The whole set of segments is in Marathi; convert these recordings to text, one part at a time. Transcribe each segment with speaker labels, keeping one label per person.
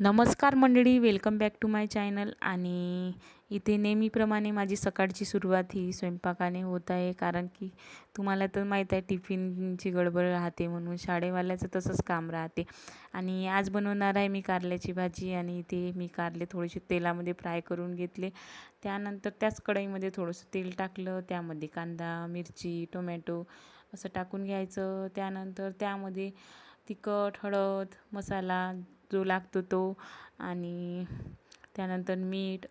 Speaker 1: नमस्कार मंडळी, welcome back to my channel. आणि इथे नेहमीप्रमाणे माझी सकाळची सुरुवात ही स्वयंपाकाने होत आहे. कारण की तुम्हाला तर माहीत आहे टिफिनची गडबड राहते, म्हणून शाळेवाल्याचं तसंच काम राहते. आणि आज बनवणार आहे मी कारल्याची भाजी. आणि इथे मी कारले थोडेसे तेलामध्ये फ्राय करून घेतले. त्यानंतर त्याच कढईमध्ये थोडंसं तेल टाकलं, त्यामध्ये कांदा, मिरची, टोमॅटो असं टाकून घ्यायचं. त्यानंतर त्यामध्ये तिखट, हळद, मसाला जो लागतो तो, आणि त्यानंतर मीठ,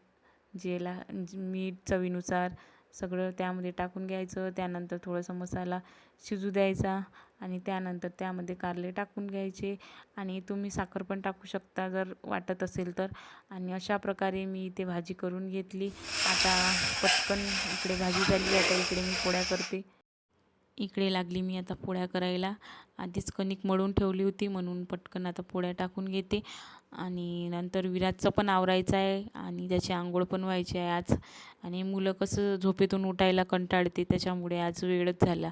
Speaker 1: मीठ चवीनुसार सगळं त्यामध्ये टाकून घ्यायचं. त्यानंतर थोडासा मसाला शिजू द्यायचा आणि त्यानंतर त्यामध्ये कारले टाकून घ्यायचे. आणि तुम्ही साखर पण टाकू शकता जर वाटत असेल तर. आणि अशा प्रकारे मी इथे भाजी करून घेतली. आता पटकन इकडे भाजी झाली, आता इकडे मी पोळ्या करते. इकडे लागली मी आता पोळ्या करायला. आधीच कणिक मळून ठेवली होती, म्हणून पटकन आता पोळ्या टाकून घेते. आणि नंतर विराजचं पण आवरायचं आहे आणि त्याची अंघोळ पण व्हायची आहे आज. आणि मुलं कसं झोपेतून उठायला कंटाळते, त्याच्यामुळे आज वेळच झाला.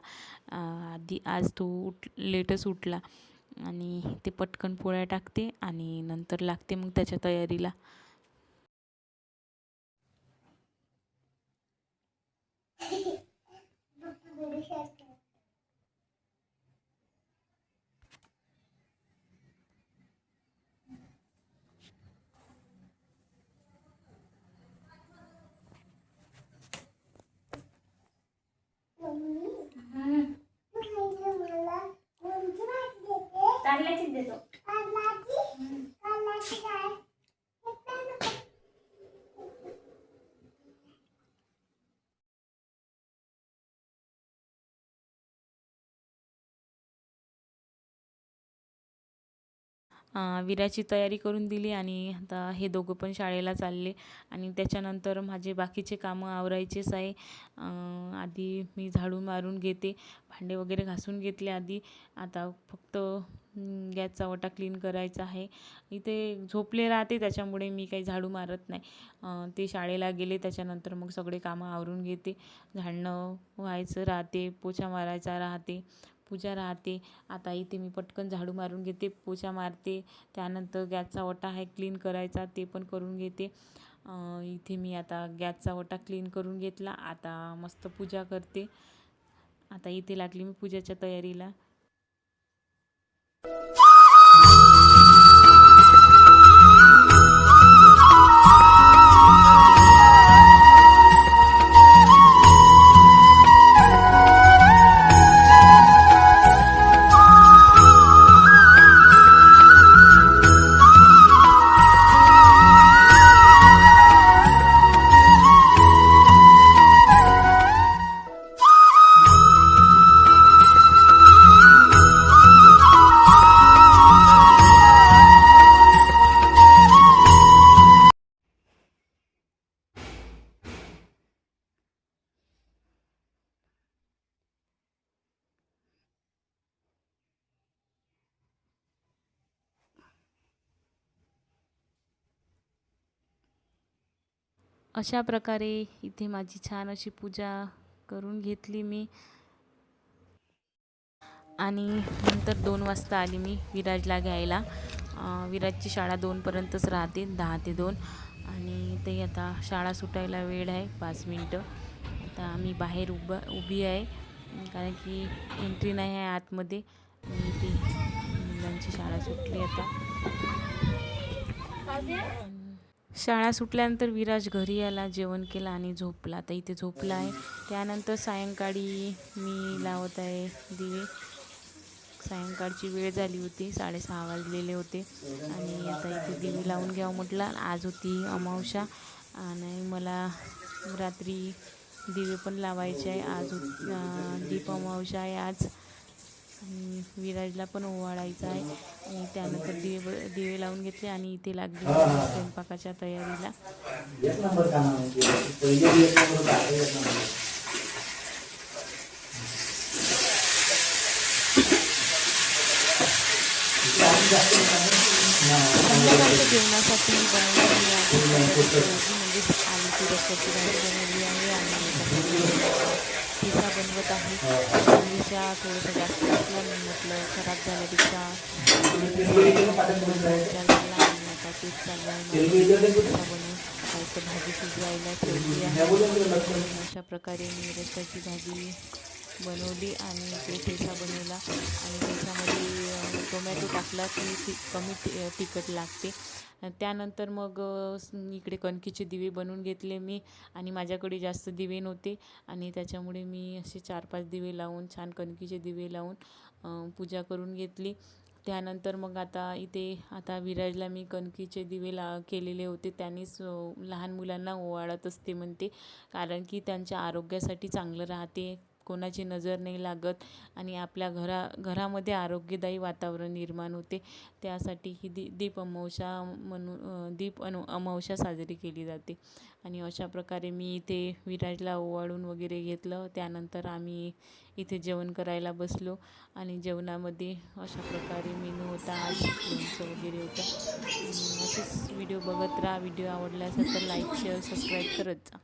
Speaker 1: आज तो लेटच उठला. आणि ते पटकन पोळ्या टाकते आणि नंतर लागते मग त्याच्या तयारीला.
Speaker 2: कारल्याचीच देतो.
Speaker 1: विराची तयारी करून दिली आणि आता हे दोघं पण शाळेला चालले. आणि त्याच्यानंतर माझे बाकीचे कामं आवरायचेच आहे. आधी मी झाडू मारून घेते, भांडे वगैरे घासून घेतले आधी. आता फक्त गॅसचा ओटा क्लीन करायचा आहे. इथे झोपले राहते, त्याच्यामुळे मी काही झाडू मारत नाही. ते शाळेला गेले त्याच्यानंतर मग सगळे कामं आवरून घेते. झाडणं व्हायचं राहते, पोछा मारायचा राहते, पूजा राहते. आता इथे मी पटकन झाडू मारून घेते, पोछा मारते. त्यानंतर गॅसचा ओटा आहे क्लीन करायचा, ते पण करून घेते. इथे मी आता गॅसचा ओटा क्लीन करून घेतला. आता मस्त पूजा करते. आता इथे लागली मी पूजेच्या तयारीला. अशा प्रकारे इथे माझी छान अशी पूजा करून घेतली मी. आणि नंतर 2 वाजता आली मी विराजला घ्यायला. विराजची शाळा 2पर्यंतच राहते, 10 ते 2. आणि ते आता शाळा सुटायला वेळ आहे 5 मिनटं. आता मी बाहेर उभी आहे, कारण की एंट्री नाही आहे आतमध्ये. आणि ती मुलांची शाळा सुटली आता. शाळा सुटल्यानंतर विराज घरी आला, जेवण केलं आणि झोपला. आता इथे झोपला आहे. त्यानंतर सायंकाळी मी लावत आहे दिवे. सायंकाळची वेळ झाली होती, 6:30 वाजलेले होते. आणि आता इथे दिवे लावून घ्यावं म्हटलं. आज होती अमावस्या आणि मला रात्री दिवे पण लावायचे आहे. आज दीप अमावस्या आहे आज. आणि विराजला पण ओवाळायचं आहे. आणि त्यानंतर दिवे लावून घेतले आणि इथे लागली स्वयंपाकाच्या तयारीला. संध्याकाळच्या जेवणासाठी बनवलेली आहे म्हणजेच आलूची रस्त्याची भाजी बनवली आहे. आणि पिझ्झा बनवत आहे. पिझ्झा थोडंसं जास्त असलं, मी म्हटलं खराब झाल्यापेक्षा विचार केला आणि आता आता तेच चालू आहे माझं रस्सा बनवून. आता इथं भाजी शिजवायला ठेवली आहे. अशा प्रकारे मी रस्स्याची भाजी बनवली आणि इकडे ठेचा बनवला आणि त्याच्यामध्ये टोमॅटो टाकला की कमी तिखट लागते. त्यानंतर मग इकडे कणकीचे दिवे बनवून घेतले मी आणि माझ्याकडे जास्त दिवे नव्हते आणि त्याच्यामुळे मी असे 4-5 दिवे लावून छान कणकीचे दिवे लावून पूजा करून घेतली. त्यानंतर मग आता विराजला मी कणकीचे दिवे केलेले होते. त्यांनीच लहान मुलांना ओवाळत असते म्हणते, कारण की त्यांच्या आरोग्यासाठी चांगलं राहते, कोणाची नजर नाही लागत आणि आपल्या घरामध्ये आरोग्यदायी वातावरण निर्माण होते. त्यासाठी ही दीप अमावस्या साजरी केली जाते. आणि अशा प्रकारे मी इथे विराजला ओवाळून वगैरे घेतलं. त्यानंतर आम्ही इथे जेवण करायला बसलो आणि जेवणामध्ये अशा प्रकारे मेनू होता. आज लोणचं वगैरे होतं. असेच व्हिडिओ बघत राहा. व्हिडिओ आवडला असेल तर लाईक, शेअर, सबस्क्राईब करत जा.